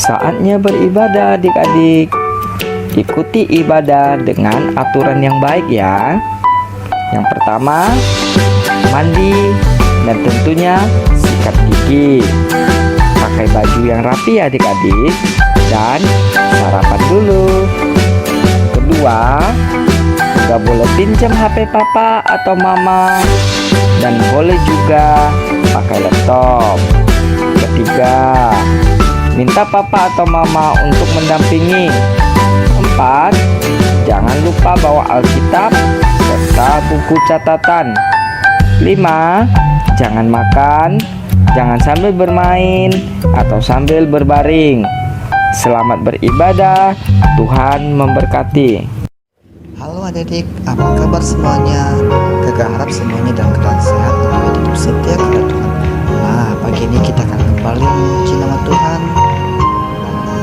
Saatnya beribadah adik-adik. Ikuti ibadah dengan aturan yang baik ya. Yang pertama, mandi dan tentunya sikat gigi. Pakai baju yang rapi adik-adik dan sarapan dulu. Kedua, gak boleh pinjam HP papa atau mama dan boleh juga pakai laptop. Ketiga, minta papa atau mama untuk mendampingi. 4. Jangan lupa bawa Alkitab serta buku catatan. 5. Jangan makan, jangan sambil bermain atau sambil berbaring. Selamat beribadah, Tuhan memberkati. Halo adik-adik, apa kabar semuanya? Kakak harap semuanya dalam keadaan sehat dan juga hidup setia kepada Tuhan. Nah, pagi ini kita akan kembali memuji nama Tuhan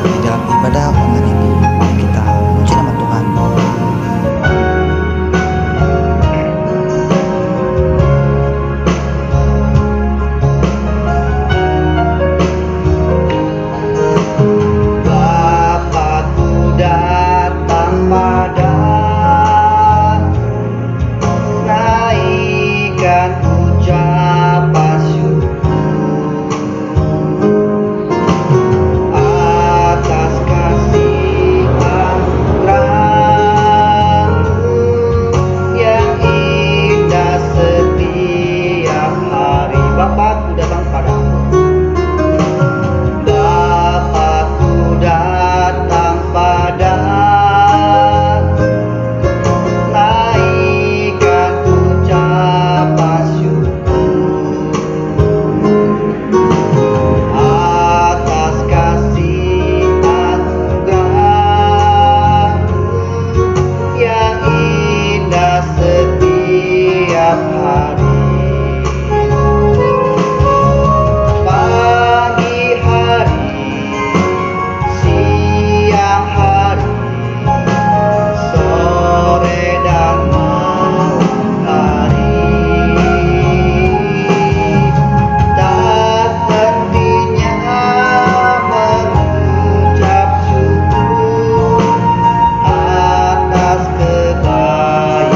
di dalam ibadah online ini. Kita memuji nama Tuhan. Bapakku datang pada naikkan ucapan syukur atas kasih anugerah-Mu yang indah setiap hari. Bapakku datang padamu. Bapakku datang pada naikkan ucapan syukur atas kasih anugerah-Mu yang indah setiap hari. Pagi hari, siang hari, sore dan malam hari, tak hentinya mengucap syukur atas kebaikan.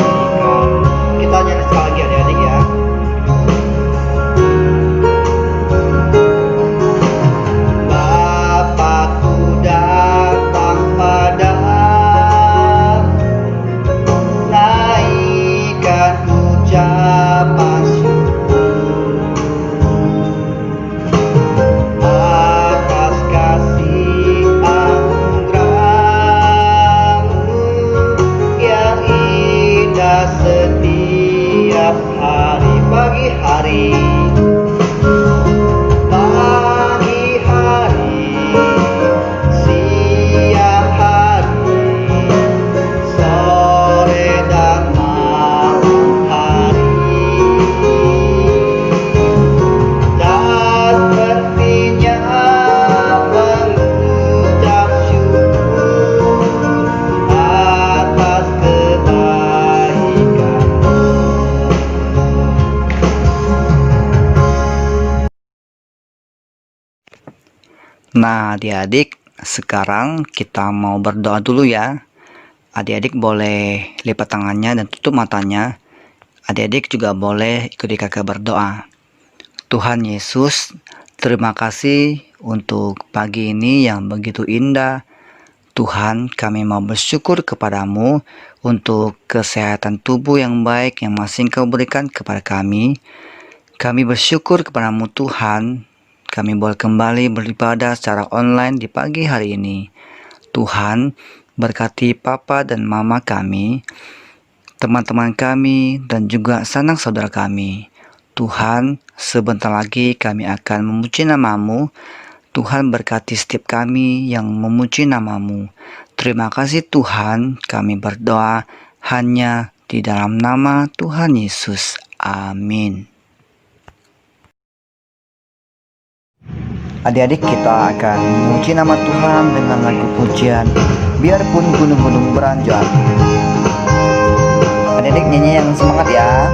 Kita nyanyi sekali lagi adik-adik ya. Bapakku datang pada naikkan ucapan syukur atas kasih anugerah-Mu yang indah setiap hari. Pagi hari, pagi hari, siang hari, sore dan malam hari, tak hentinya mengucap syukur atas kebaikan. Nah, adik-adik, sekarang kita mau berdoa dulu ya. Adik-adik boleh lipat tangannya dan tutup matanya. Adik-adik juga boleh ikuti kakak berdoa. Tuhan Yesus, terima kasih untuk pagi ini yang begitu indah. Tuhan, kami mau bersyukur kepadamu untuk kesehatan tubuh yang baik yang masih Engkau berikan kepada kami. Kami bersyukur kepadamu Tuhan. Kami boleh kembali beribadah secara online di pagi hari ini. Tuhan, berkati papa dan mama kami, teman-teman kami, dan juga sanak saudara kami. Tuhan, sebentar lagi kami akan memuji nama-Mu. Tuhan, berkati setiap kami yang memuji nama-Mu. Terima kasih Tuhan, kami berdoa hanya di dalam nama Tuhan Yesus. Amin. Adik-adik, kita akan memuji nama Tuhan dengan lagu pujian Biarpun Gunung-gunung Beranjak. Adik-adik nyanyi yang semangat ya.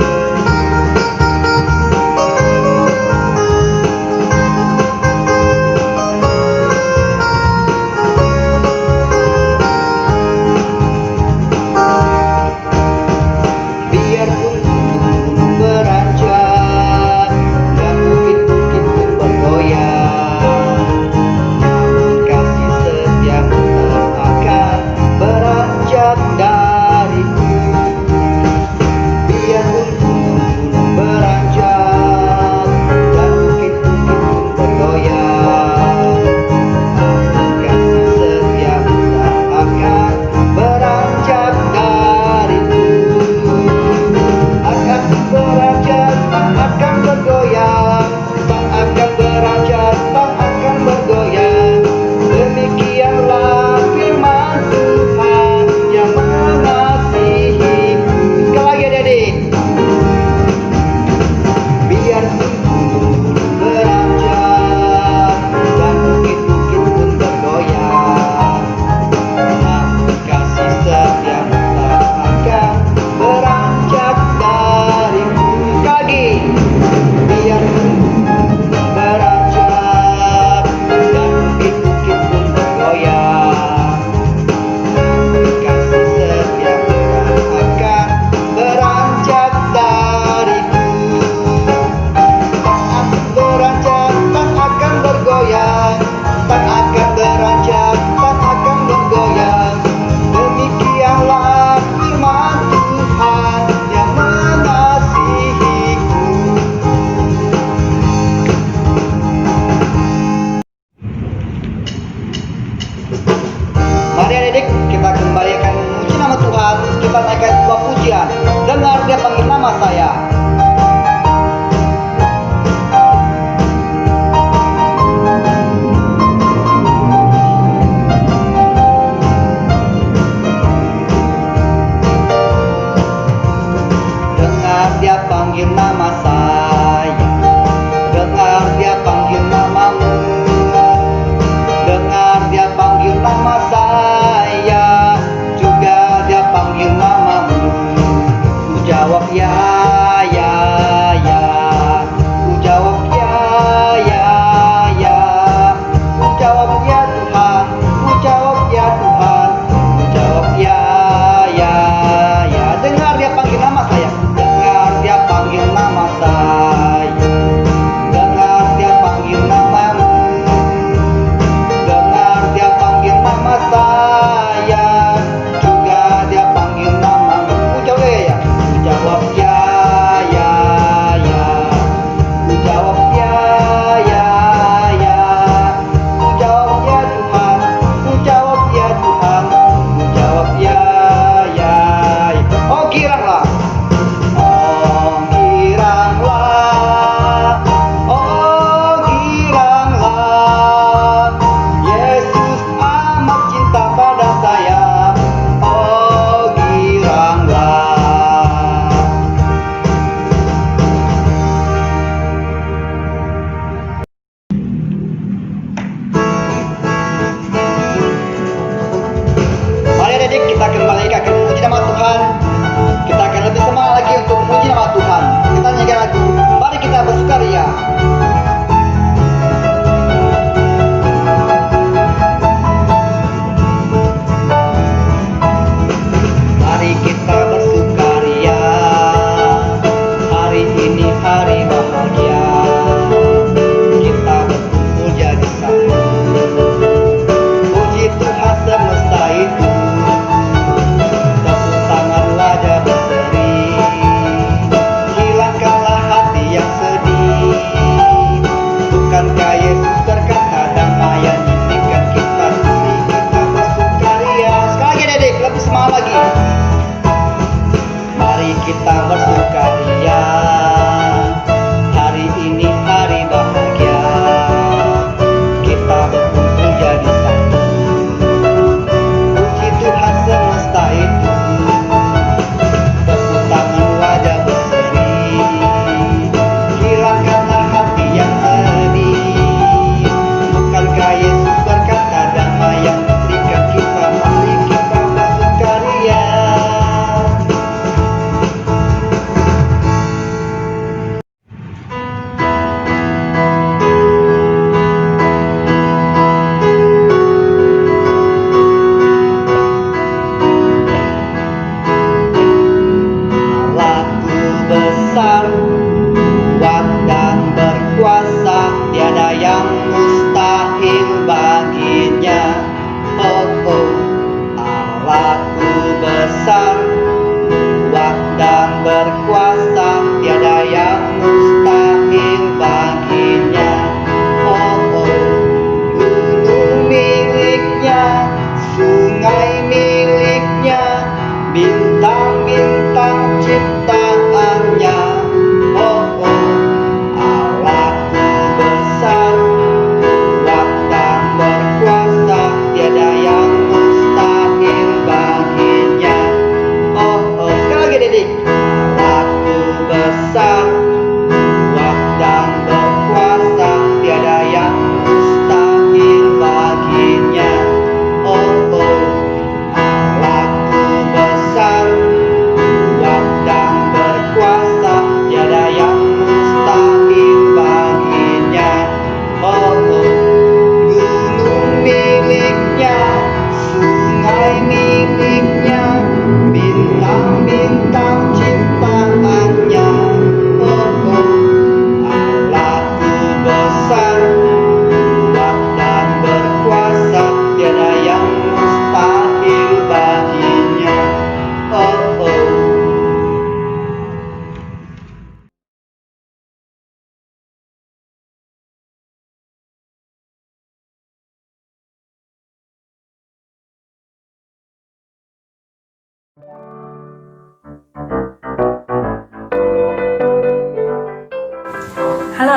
Halo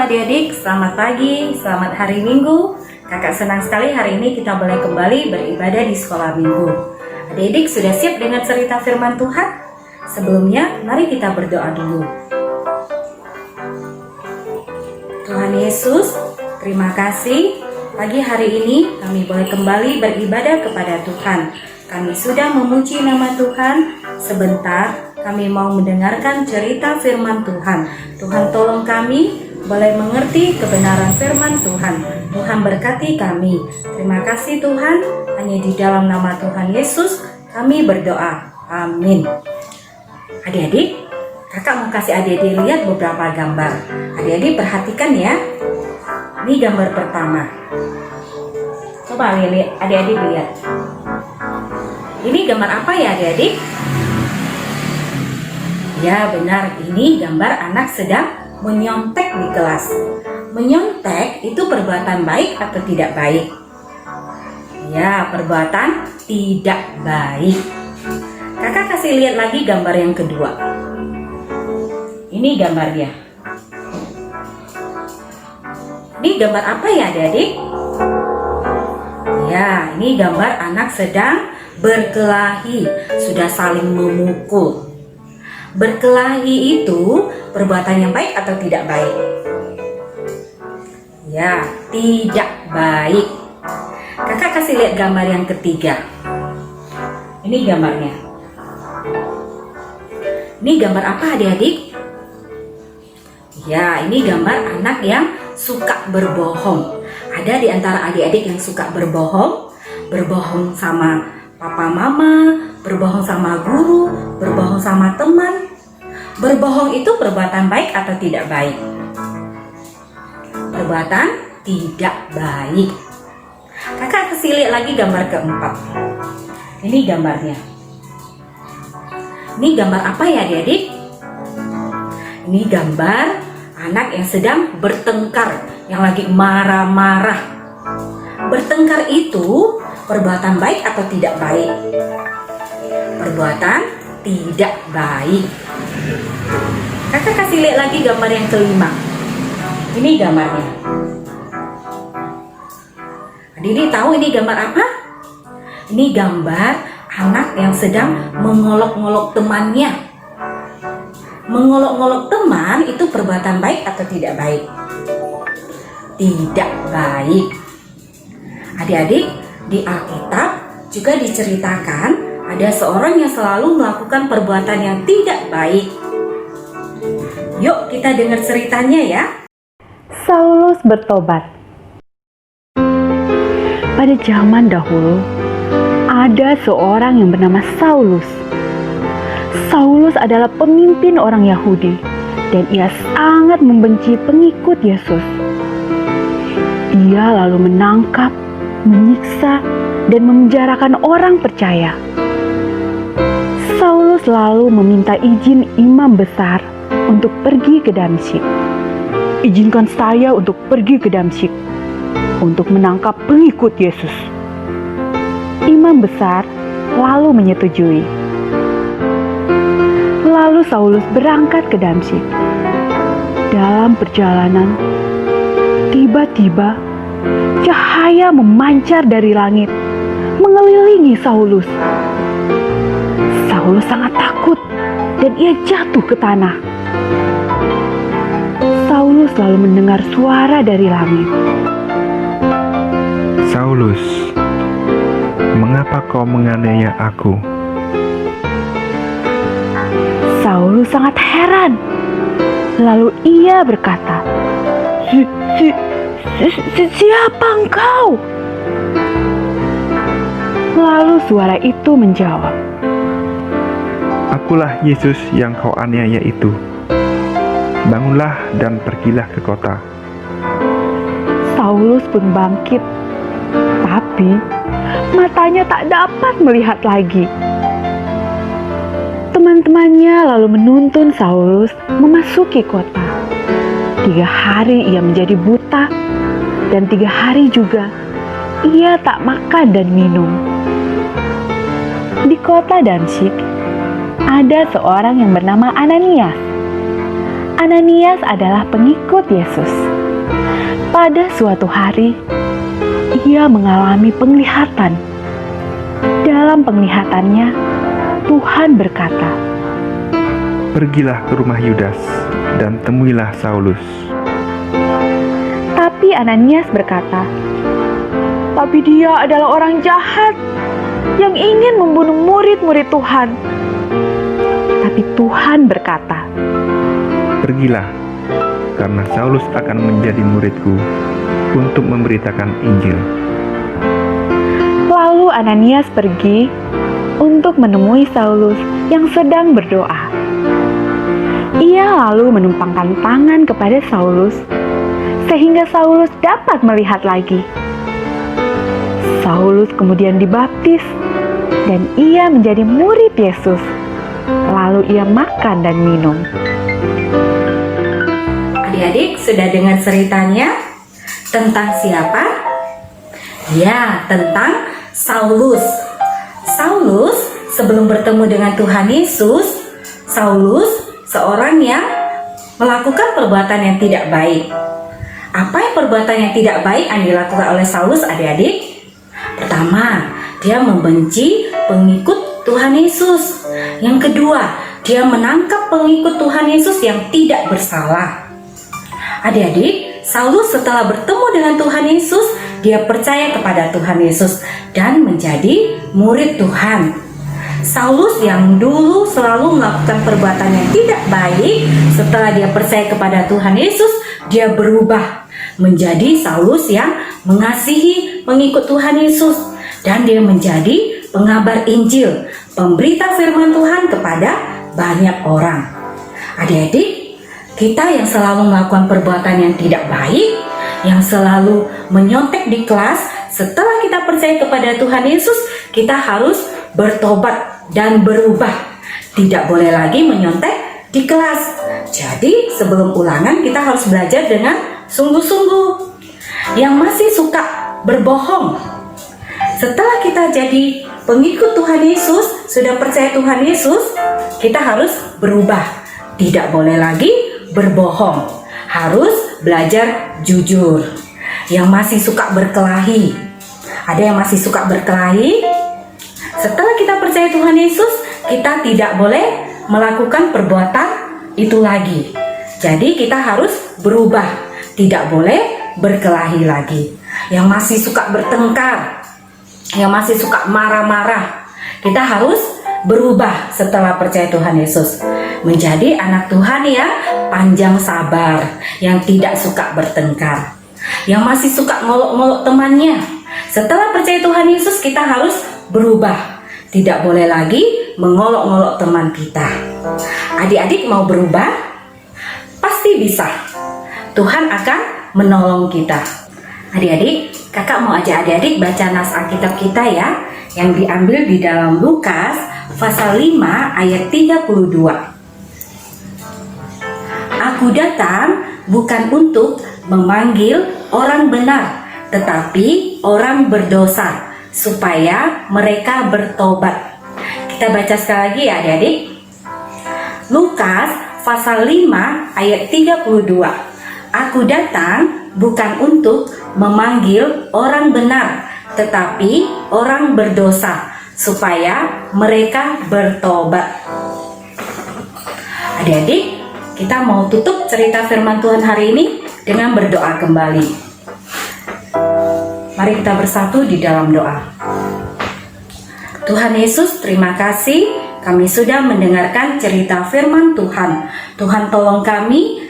adik-adik, selamat pagi, selamat hari Minggu. Kakak senang sekali hari ini kita boleh kembali beribadah di sekolah Minggu. Adik-adik sudah siap dengan cerita firman Tuhan? Sebelumnya, mari kita berdoa dulu. Tuhan Yesus, terima kasih. Pagi hari ini kami boleh kembali beribadah kepada Tuhan. Kami sudah memuji nama Tuhan. Sebentar, kami mau mendengarkan cerita firman Tuhan. Tuhan tolong kami boleh mengerti kebenaran firman Tuhan. Tuhan berkati kami. Terima kasih Tuhan. Hanya di dalam nama Tuhan Yesus kami berdoa. Amin. Adik-adik, kakak mau kasih adik-adik lihat beberapa gambar. Adik-adik perhatikan ya. Ini gambar pertama. Coba adik-adik lihat. Ini gambar apa ya adik-adik? Ya benar, ini gambar anak sedang menyontek di kelas. Menyontek itu perbuatan baik atau tidak baik? Ya, perbuatan tidak baik. Kakak kasih lihat lagi gambar yang kedua. Ini gambarnya. Ini gambar apa ya adik-adik? Ya, ini gambar anak sedang berkelahi, sudah saling memukul. Berkelahi itu perbuatan yang baik atau tidak baik? Ya, tidak baik. Kakak kasih lihat gambar yang ketiga. Ini gambarnya. Ini gambar apa adik-adik? Ya, ini gambar anak yang suka berbohong. Ada di antara adik-adik yang suka berbohong. Berbohong sama papa mama, berbohong sama guru, berbohong sama teman. Berbohong itu perbuatan baik atau tidak baik? Perbuatan tidak baik. Kakak kasih lihat lagi gambar keempat. Ini gambarnya. Ini gambar apa ya adik-adik? Ini gambar anak yang sedang bertengkar, yang lagi marah-marah. Bertengkar itu perbuatan baik atau tidak baik? Perbuatan tidak baik. Kakak kasih lihat lagi gambar yang kelima. Ini gambarnya. Adik-adik tahu ini gambar apa? Ini gambar anak yang sedang mengolok-ngolok temannya. Mengolok-ngolok teman itu perbuatan baik atau tidak baik? Tidak baik. Adik-adik, di Alkitab juga diceritakan ada seorang yang selalu melakukan perbuatan yang tidak baik. Yuk kita dengar ceritanya ya. Saulus bertobat. Pada zaman dahulu, ada seorang yang bernama Saulus. Saulus adalah pemimpin orang Yahudi dan ia sangat membenci pengikut Yesus. Ia lalu menangkap, menyiksa, dan memenjarakan orang percaya. Saulus lalu meminta izin imam besar untuk pergi ke Damsyik. Izinkan saya untuk pergi ke Damsyik untuk menangkap pengikut Yesus. Imam besar lalu menyetujui. Lalu Saulus berangkat ke Damsyik. Dalam perjalanan, tiba-tiba cahaya memancar dari langit, mengelilingi Saulus. Saulus sangat takut dan ia jatuh ke tanah. Saulus lalu mendengar suara dari langit. Saulus, mengapa kau menganiaya aku? Saulus sangat heran. Lalu ia berkata, Siapa engkau? Lalu suara itu menjawab, Akulah Yesus yang kau aniaya itu. Bangunlah dan pergilah ke kota. Saulus pun bangkit, tapi matanya tak dapat melihat lagi. Teman-temannya lalu menuntun Saulus memasuki kota. 3 hari ia menjadi buta, dan 3 hari juga ia tak makan dan minum. Di kota Damsyik, ada seorang yang bernama Ananias. Ananias adalah pengikut Yesus. Pada suatu hari, ia mengalami penglihatan. Dalam penglihatannya, Tuhan berkata, Pergilah ke rumah Yudas dan temuilah Saulus. tapi Ananias berkata, "Tapi dia adalah orang jahat yang ingin membunuh murid-murid Tuhan." Tapi Tuhan berkata, Pergilah, karena Saulus akan menjadi muridku untuk memberitakan Injil. Lalu Ananias pergi untuk menemui Saulus yang sedang berdoa. Ia lalu menumpangkan tangan kepada Saulus, sehingga Saulus dapat melihat lagi. Saulus kemudian dibaptis, dan ia menjadi murid Yesus. Lalu ia makan dan minum. Adik-adik sudah dengar ceritanya? Tentang siapa? Ya, tentang Saulus. Saulus sebelum bertemu dengan Tuhan Yesus, Saulus seorang yang melakukan perbuatan yang tidak baik. Apa yang perbuatan yang tidak baik yang dilakukan oleh Saulus, adik-adik? Pertama, dia membenci pengikut Tuhan Yesus. Yang kedua, dia menangkap pengikut Tuhan Yesus yang tidak bersalah. Adik-adik, Saulus setelah bertemu dengan Tuhan Yesus, dia percaya kepada Tuhan Yesus dan menjadi murid Tuhan. Saulus yang dulu selalu melakukan perbuatan yang tidak baik, setelah dia percaya kepada Tuhan Yesus, dia berubah menjadi Saulus yang mengasihi pengikut Tuhan Yesus, dan dia menjadi pengabar Injil, pemberita firman Tuhan kepada banyak orang. Adik-adik, kita yang selalu melakukan perbuatan yang tidak baik, yang selalu menyontek di kelas, setelah kita percaya kepada Tuhan Yesus, kita harus bertobat dan berubah. Tidak boleh lagi menyontek di kelas. Jadi sebelum ulangan kita harus belajar dengan sungguh-sungguh. Yang masih suka berbohong, setelah kita jadi pengikut Tuhan Yesus, sudah percaya Tuhan Yesus, kita harus berubah. Tidak boleh lagi berbohong, harus belajar jujur. Yang masih suka berkelahi, ada yang masih suka berkelahi. Setelah kita percaya Tuhan Yesus, kita tidak boleh melakukan perbuatan itu lagi. Jadi kita harus berubah, tidak boleh berkelahi lagi. Yang masih suka bertengkar, yang masih suka marah-marah, kita harus berubah setelah percaya Tuhan Yesus, menjadi anak Tuhan yang panjang sabar, yang tidak suka bertengkar. Yang masih suka ngolok-ngolok temannya, setelah percaya Tuhan Yesus kita harus berubah, tidak boleh lagi mengolok-ngolok teman kita. Adik-adik mau berubah? Pasti bisa. Tuhan akan menolong kita. Adik-adik, kakak mau ajak adik-adik baca nas Alkitab kita ya, yang diambil di dalam Lukas pasal 5 ayat 32. Aku datang bukan untuk memanggil orang benar, tetapi orang berdosa, supaya mereka bertobat. Kita baca sekali lagi ya adik-adik. Lukas pasal 5 ayat 32. Aku datang bukan untuk memanggil orang benar, tetapi orang berdosa, supaya mereka bertobat. Adik-adik, kita mau tutup cerita firman Tuhan hari ini dengan berdoa kembali. Mari kita bersatu di dalam doa. Tuhan Yesus, terima kasih kami sudah mendengarkan cerita firman Tuhan. Tuhan tolong kami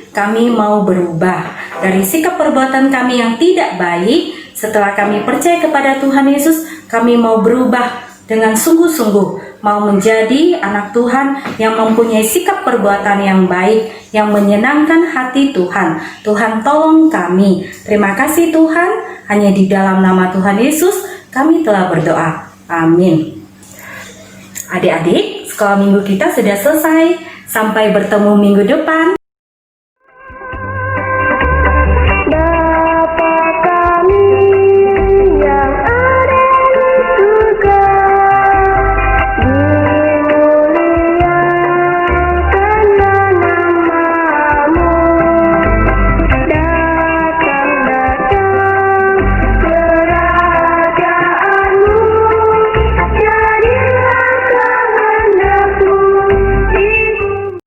mau berubah dari sikap perbuatan kami yang tidak baik. Setelah kami percaya kepada Tuhan Yesus, kami mau berubah dengan sungguh-sungguh, mau menjadi anak Tuhan yang mempunyai sikap perbuatan yang baik, yang menyenangkan hati Tuhan. Tuhan tolong kami. Terima kasih Tuhan, hanya di dalam nama Tuhan Yesus kami telah berdoa. Amin. Adik-adik, sekolah minggu kita sudah selesai. Sampai bertemu minggu depan.